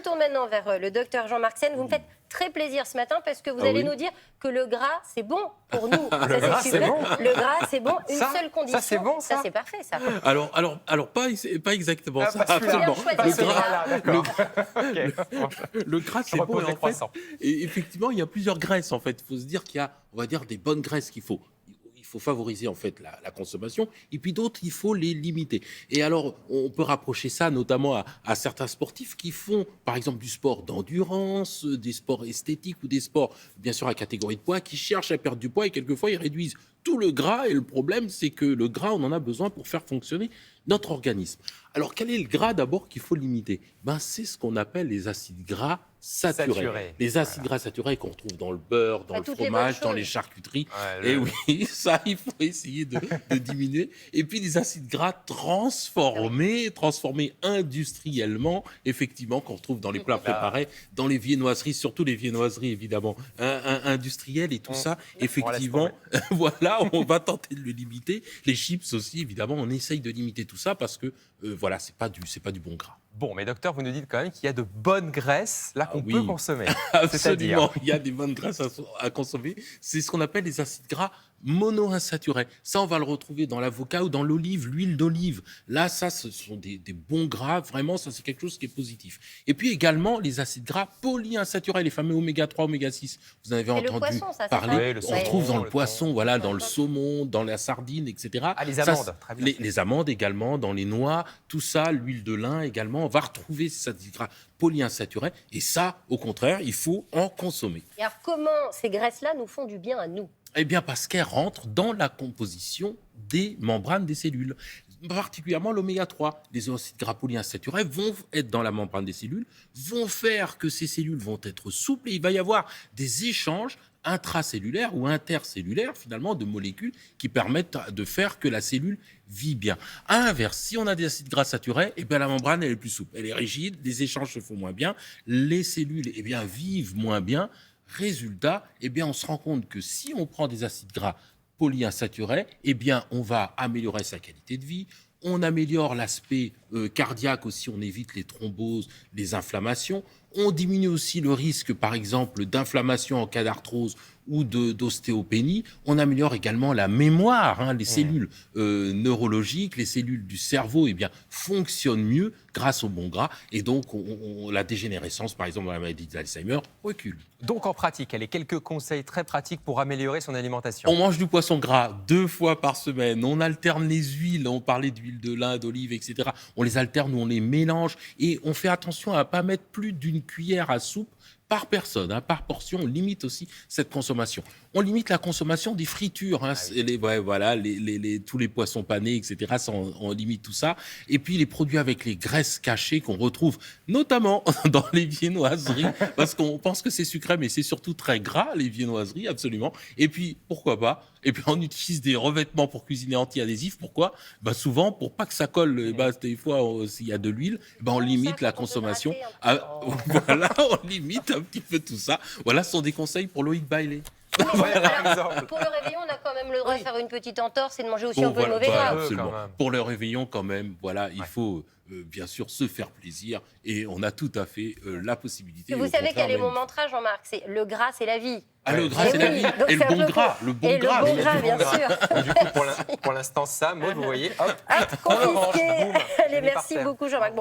tourne maintenant vers le docteur Jean-Marc Sen. Vous me faites très plaisir ce matin parce que vous allez nous dire que le gras, c'est bon pour nous. Le gras, c'est bon. Le gras, c'est bon. Une Ça, seule condition. ça, c'est bon, ça. Ça, c'est parfait, ça. Alors pas exactement Ah, ça. pas celui-là. Absolument. Pas Le celui-là. gras, le gras, c'est bon. Et en fait, croissant. et effectivement, il y a plusieurs graisses en fait. Il faut se dire qu'il y a, on va dire, des bonnes graisses qu'il faut. Il faut favoriser en fait la consommation, et puis d'autres, il faut les limiter. Et alors, on peut rapprocher ça notamment à certains sportifs qui font, par exemple, du sport d'endurance, des sports esthétiques ou des sports, bien sûr, à catégorie de poids, qui cherchent à perdre du poids et quelquefois, ils réduisent tout le gras. Et le problème, c'est que le gras, on en a besoin pour faire fonctionner notre organisme. Alors, quel est le gras d'abord qu'il faut limiter ? C'est ce qu'on appelle les acides gras saturés. Les acides gras saturés qu'on retrouve dans le beurre, dans le fromage, dans les charcuteries. Et oui, ça, il faut essayer de diminuer. Et puis, les acides gras transformés industriellement, effectivement, qu'on retrouve dans les plats préparés, dans les viennoiseries, surtout les viennoiseries, évidemment, industrielles et tout ça. Effectivement, voilà, on va tenter de le limiter. Les chips aussi, évidemment, on essaye de limiter tout ça parce que, voilà, c'est pas du bon gras. Bon, mais docteur, vous nous dites quand même qu'il y a de bonnes graisses là qu'on peut consommer. Absolument, il y a des bonnes graisses à consommer. C'est ce qu'on appelle les acides gras monoinsaturés. Ça, on va le retrouver dans l'avocat ou dans l'olive, l'huile d'olive. Là, ça, ce sont des bons gras. Vraiment, ça, c'est quelque chose qui est positif. Et puis également, les acides gras polyinsaturés, les fameux oméga 3, oméga 6. Vous en avez entendu parler. Oui, on retrouve dans le poisson, voilà, dans le saumon, dans la sardine, etc. Ah, les amandes, très bien. Les amandes également, dans les noix, tout ça, l'huile de lin également. On va retrouver ces acides gras polyinsaturés. Et ça, au contraire, il faut en consommer. Et alors, comment ces graisses-là nous font du bien à nous ? Eh bien, parce qu'elles rentrent dans la composition des membranes des cellules. Particulièrement l'oméga 3. Les acides gras polyinsaturés vont être dans la membrane des cellules, vont faire que ces cellules vont être souples et il va y avoir des échanges intracellulaires ou intercellulaires, finalement, de molécules qui permettent de faire que la cellule vit bien. À l'inverse, si on a des acides gras saturés, eh bien, la membrane, elle est plus souple, elle est rigide, les échanges se font moins bien, les cellules, eh bien, vivent moins bien. Résultat, eh bien, on se rend compte que si on prend des acides gras polyinsaturés, eh bien, on va améliorer sa qualité de vie, on améliore l'aspect cardiaque aussi, on évite les thromboses, les inflammations, on diminue aussi le risque, par exemple, d'inflammation en cas d'arthrose ou d'ostéopénie. On améliore également la mémoire, les cellules neurologiques, les cellules du cerveau, eh bien, fonctionnent mieux grâce au bon gras. Et donc, la dégénérescence, par exemple, dans la maladie d'Alzheimer, recule. Donc, en pratique, allez, quelques conseils très pratiques pour améliorer son alimentation. On mange du poisson gras 2 fois par semaine. On alterne les huiles. On parlait d'huile de lin, d'olive, etc. On les alterne ou on les mélange. Et on fait attention à ne pas mettre plus d'une cuillère à soupe par personne, par portion. On limite aussi cette consommation. On limite la consommation des fritures, tous les poissons panés, etc. Ça, on limite tout ça. Et puis les produits avec les graisses cachées qu'on retrouve notamment dans les viennoiseries, parce qu'on pense que c'est sucré, mais c'est surtout très gras, les viennoiseries, absolument. Et puis, pourquoi pas ? Et puis on utilise des revêtements pour cuisiner anti-adhésifs. Pourquoi ? Souvent, pour pas que ça colle, des fois, s'il y a de l'huile, on limite la consommation. Voilà, on limite un petit peu tout ça. Voilà, ce sont des conseils pour Loïc Bailey. Pour le réveillon, on a quand même le droit de faire une petite entorse et de manger aussi un peu de mauvais gras. Absolument. Pour le réveillon, quand même, voilà, il faut bien sûr se faire plaisir et on a tout à fait la possibilité. Vous savez quel est mon mantra, Jean-Marc ? C'est le gras, c'est la vie. Le gras, c'est la vie. Et le bon gras. Le bon gras, bien sûr. Du coup, pour l'instant, ça, Maud, vous voyez, hop, confisqué. Allez, merci beaucoup, Jean-Marc.